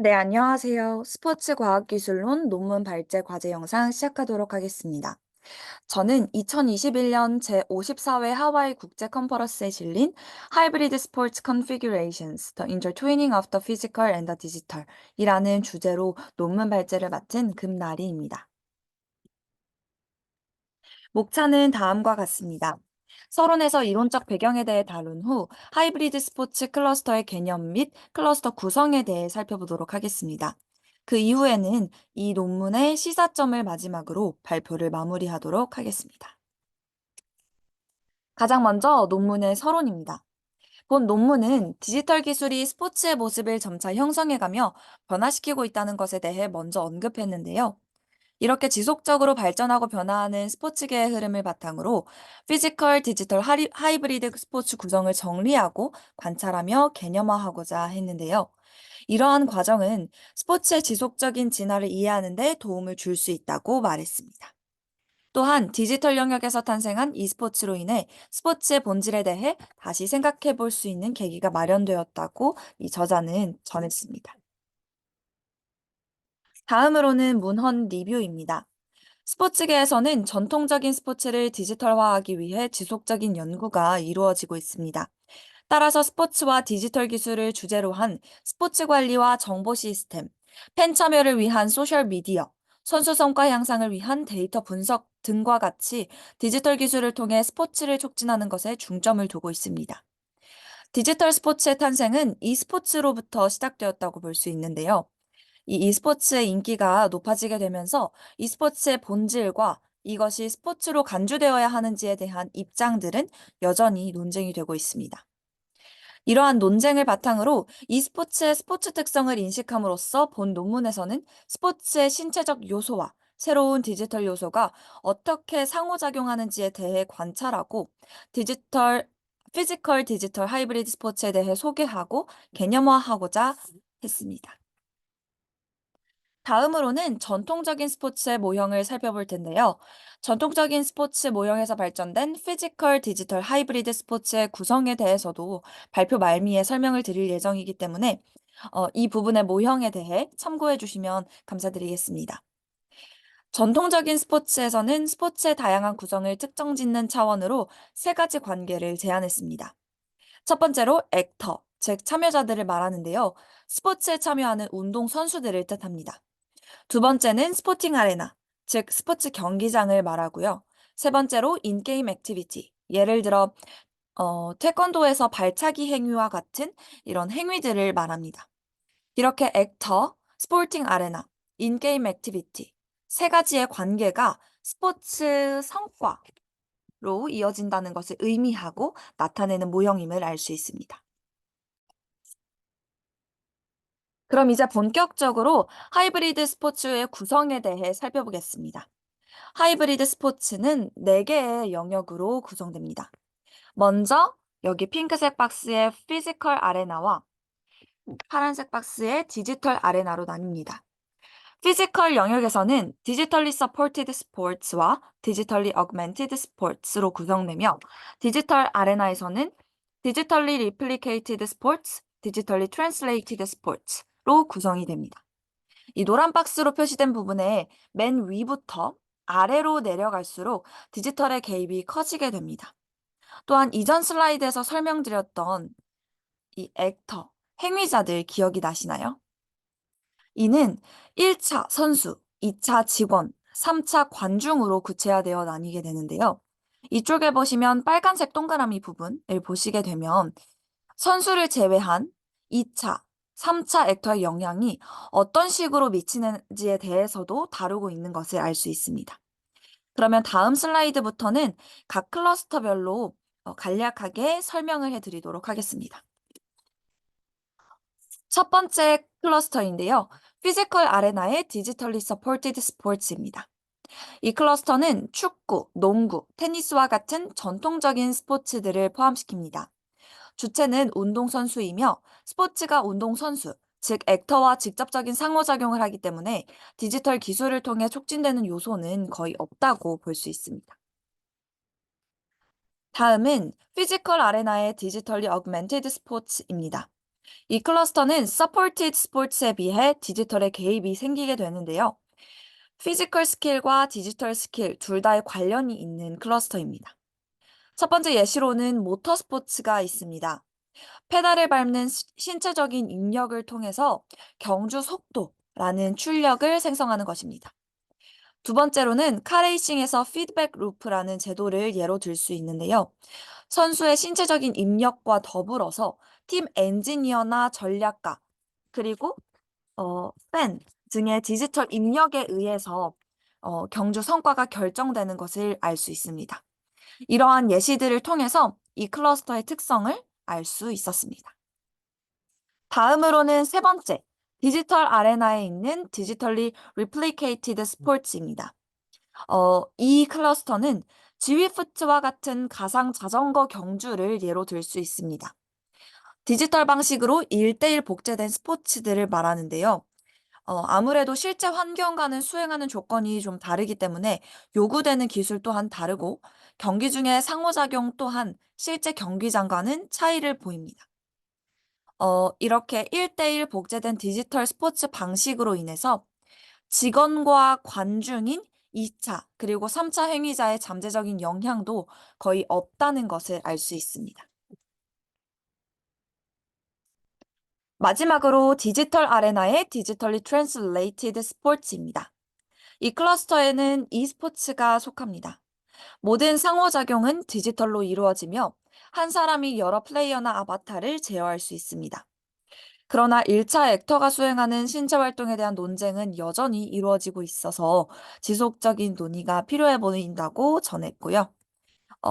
네, 안녕하세요. 스포츠 과학기술론 논문 발제 과제 영상 시작하도록 하겠습니다. 저는 2021년 제54회 하와이 국제 컨퍼런스에 실린 Hybrid Sports Configurations, The Intertwining of the Physical and the Digital 이라는 주제로 논문 발제를 맡은 금나리입니다. 목차는 다음과 같습니다. 서론에서 이론적 배경에 대해 다룬 후 하이브리드 스포츠 클러스터의 개념 및 클러스터 구성에 대해 살펴보도록 하겠습니다. 그 이후에는 이 논문의 시사점을 마지막으로 발표를 마무리하도록 하겠습니다. 가장 먼저 논문의 서론입니다. 본 논문은 디지털 기술이 스포츠의 모습을 점차 형성해가며 변화시키고 있다는 것에 대해 먼저 언급했는데요. 이렇게 지속적으로 발전하고 변화하는 스포츠계의 흐름을 바탕으로 피지컬 디지털 하이브리드 스포츠 구성을 정리하고 관찰하며 개념화하고자 했는데요. 이러한 과정은 스포츠의 지속적인 진화를 이해하는 데 도움을 줄 수 있다고 말했습니다. 또한 디지털 영역에서 탄생한 e스포츠로 인해 스포츠의 본질에 대해 다시 생각해 볼 수 있는 계기가 마련되었다고 이 저자는 전했습니다. 다음으로는 문헌 리뷰입니다. 스포츠계에서는 전통적인 스포츠를 디지털화하기 위해 지속적인 연구가 이루어지고 있습니다. 따라서 스포츠와 디지털 기술을 주제로 한 스포츠 관리와 정보 시스템, 팬 참여를 위한 소셜 미디어, 선수 성과 향상을 위한 데이터 분석 등과 같이 디지털 기술을 통해 스포츠를 촉진하는 것에 중점을 두고 있습니다. 디지털 스포츠의 탄생은 e스포츠로부터 시작되었다고 볼 수 있는데요. 이 e스포츠의 인기가 높아지게 되면서 e스포츠의 본질과 이것이 스포츠로 간주되어야 하는지에 대한 입장들은 여전히 논쟁이 되고 있습니다. 이러한 논쟁을 바탕으로 e스포츠의 스포츠 특성을 인식함으로써 본 논문에서는 스포츠의 신체적 요소와 새로운 디지털 요소가 어떻게 상호작용하는지에 대해 관찰하고 피지컬 디지털 하이브리드 스포츠에 대해 소개하고 개념화하고자 했습니다. 다음으로는 전통적인 스포츠의 모형을 살펴볼 텐데요. 전통적인 스포츠 모형에서 발전된 피지컬 디지털 하이브리드 스포츠의 구성에 대해서도 발표 말미에 설명을 드릴 예정이기 때문에 이 부분의 모형에 대해 참고해 주시면 감사드리겠습니다. 전통적인 스포츠에서는 스포츠의 다양한 구성을 특정 짓는 차원으로 세 가지 관계를 제안했습니다. 첫 번째로 액터, 즉 참여자들을 말하는데요. 스포츠에 참여하는 운동 선수들을 뜻합니다. 두 번째는 스포팅 아레나, 즉 스포츠 경기장을 말하고요. 세 번째로 인게임 액티비티, 예를 들어 태권도에서 발차기 행위와 같은 이런 행위들을 말합니다. 이렇게 액터, 스포팅 아레나, 인게임 액티비티 세 가지의 관계가 스포츠 성과로 이어진다는 것을 의미하고 나타내는 모형임을 알 수 있습니다. 그럼 이제 본격적으로 하이브리드 스포츠의 구성에 대해 살펴보겠습니다. 하이브리드 스포츠는 4개의 영역으로 구성됩니다. 먼저 여기 핑크색 박스의 피지컬 아레나와 파란색 박스의 디지털 아레나로 나뉩니다. 피지컬 영역에서는 디지털리 서포티드 스포츠와 디지털리 어그멘티드 스포츠로 구성되며 디지털 아레나에서는 디지털리 리플리케이티드 스포츠, 디지털리 트랜슬레이티드 스포츠로 구성이 됩니다. 이 노란 박스로 표시된 부분에 맨 위부터 아래로 내려갈수록 디지털의 개입이 커지게 됩니다. 또한 이전 슬라이드에서 설명드렸던 이 액터, 행위자들 기억이 나시나요? 이는 1차 선수, 2차 직원, 3차 관중으로 구체화되어 나뉘게 되는데요. 이쪽에 보시면 빨간색 동그라미 부분을 보시게 되면 선수를 제외한 2차, 3차 액터의 영향이 어떤 식으로 미치는지에 대해서도 다루고 있는 것을 알 수 있습니다. 그러면 다음 슬라이드부터는 각 클러스터별로 간략하게 설명을 해드리도록 하겠습니다. 첫 번째 클러스터인데요. 피지컬 아레나의 디지털리 서포티드 스포츠입니다. 이 클러스터는 축구, 농구, 테니스와 같은 전통적인 스포츠들을 포함시킵니다. 주체는 운동선수이며 스포츠가 운동선수, 즉 액터와 직접적인 상호작용을 하기 때문에 디지털 기술을 통해 촉진되는 요소는 거의 없다고 볼 수 있습니다. 다음은 피지컬 아레나의 디지털리 어그멘티드 스포츠입니다. 이 클러스터는 서포티드 스포츠에 비해 디지털의 개입이 생기게 되는데요. 피지컬 스킬과 디지털 스킬 둘 다의 관련이 있는 클러스터입니다. 첫 번째 예시로는 모터 스포츠가 있습니다. 페달을 밟는 신체적인 입력을 통해서 경주 속도라는 출력을 생성하는 것입니다. 두 번째로는 카레이싱에서 피드백 루프라는 제도를 예로 들 수 있는데요. 선수의 신체적인 입력과 더불어서 팀 엔지니어나 전략가, 그리고 팬 등의 디지털 입력에 의해서 경주 성과가 결정되는 것을 알 수 있습니다. 이러한 예시들을 통해서 이 클러스터의 특성을 알 수 있었습니다. 다음으로는 세 번째, 디지털 아레나에 있는 디지털리 리플리케이티드 스포츠입니다. 이 클러스터는 지휘프트와 같은 가상 자전거 경주를 예로 들 수 있습니다. 디지털 방식으로 1대1 복제된 스포츠들을 말하는데요. 아무래도 실제 환경과는 수행하는 조건이 좀 다르기 때문에 요구되는 기술 또한 다르고 경기 중에 상호작용 또한 실제 경기장과는 차이를 보입니다. 이렇게 1대1 복제된 디지털 스포츠 방식으로 인해서 직원과 관중인 2차 그리고 3차 행위자의 잠재적인 영향도 거의 없다는 것을 알 수 있습니다. 마지막으로 디지털 아레나의 디지털리 트랜슬레이티드 스포츠입니다. 이 클러스터에는 e스포츠가 속합니다. 모든 상호작용은 디지털로 이루어지며 한 사람이 여러 플레이어나 아바타를 제어할 수 있습니다. 그러나 1차 액터가 수행하는 신체 활동에 대한 논쟁은 여전히 이루어지고 있어서 지속적인 논의가 필요해 보인다고 전했고요.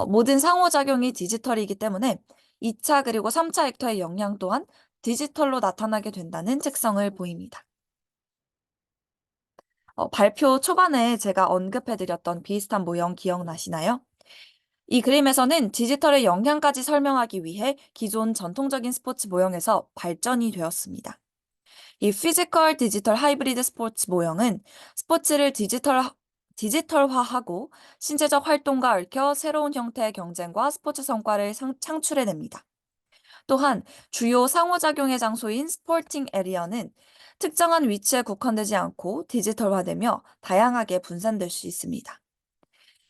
모든 상호작용이 디지털이기 때문에 2차 그리고 3차 액터의 영향 또한 디지털로 나타나게 된다는 특성을 보입니다. 발표 초반에 제가 언급해드렸던 비슷한 모형 기억나시나요? 이 그림에서는 디지털의 영향까지 설명하기 위해 기존 전통적인 스포츠 모형에서 발전이 되었습니다. 이 피지컬 디지털 하이브리드 스포츠 모형은 스포츠를 디지털화하고 신체적 활동과 얽혀 새로운 형태의 경쟁과 스포츠 성과를 창출해냅니다. 또한 주요 상호작용의 장소인 스포팅 에리어는 특정한 위치에 국한되지 않고 디지털화되며 다양하게 분산될 수 있습니다.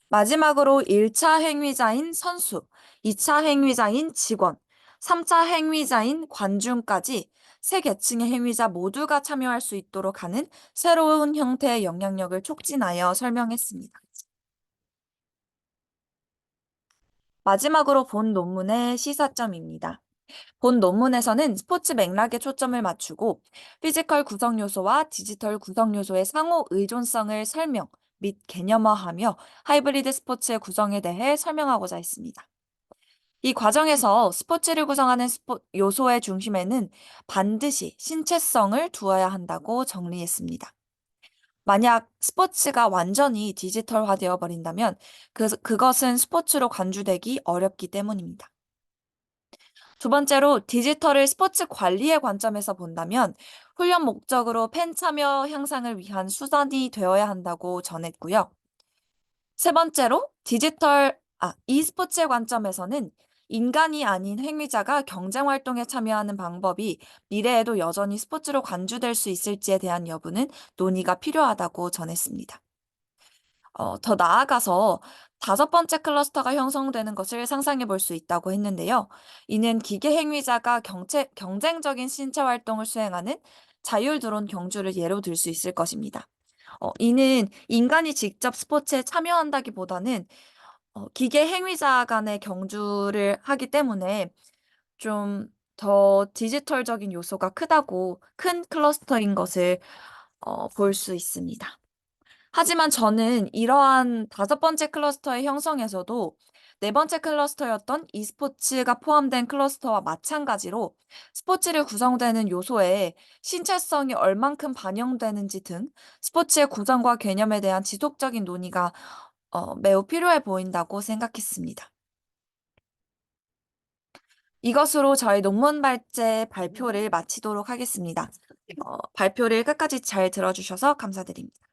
마지막으로 1차 행위자인 선수, 2차 행위자인 직원, 3차 행위자인 관중까지 세 계층의 행위자 모두가 참여할 수 있도록 하는 새로운 형태의 영향력을 촉진하여 설명했습니다. 마지막으로 본 논문의 시사점입니다. 본 논문에서는 스포츠 맥락에 초점을 맞추고 피지컬 구성 요소와 디지털 구성 요소의 상호 의존성을 설명 및 개념화하며 하이브리드 스포츠의 구성에 대해 설명하고자 했습니다. 이 과정에서 스포츠를 구성하는 요소의 중심에는 반드시 신체성을 두어야 한다고 정리했습니다. 만약 스포츠가 완전히 디지털화되어 버린다면 그것은 스포츠로 간주되기 어렵기 때문입니다. 두 번째로 디지털을 스포츠 관리의 관점에서 본다면 훈련 목적으로 팬 참여 향상을 위한 수단이 되어야 한다고 전했고요. 세 번째로 e스포츠의 관점에서는 인간이 아닌 행위자가 경쟁 활동에 참여하는 방법이 미래에도 여전히 스포츠로 간주될 수 있을지에 대한 여부는 논의가 필요하다고 전했습니다. 더 나아가서 다섯 번째 클러스터가 형성되는 것을 상상해 볼 수 있다고 했는데요. 이는 기계 행위자가 경쟁적인 신체 활동을 수행하는 자율 드론 경주를 예로 들 수 있을 것입니다. 이는 인간이 직접 스포츠에 참여한다기보다는 기계 행위자 간의 경주를 하기 때문에 좀 더 디지털적인 요소가 큰 클러스터인 것을 볼 수 있습니다. 하지만 저는 이러한 다섯 번째 클러스터의 형성에서도 네 번째 클러스터였던 e스포츠가 포함된 클러스터와 마찬가지로 스포츠를 구성되는 요소에 신체성이 얼만큼 반영되는지 등 스포츠의 구성과 개념에 대한 지속적인 논의가 매우 필요해 보인다고 생각했습니다. 이것으로 저희 논문 발표를 마치도록 하겠습니다. 발표를 끝까지 잘 들어주셔서 감사드립니다.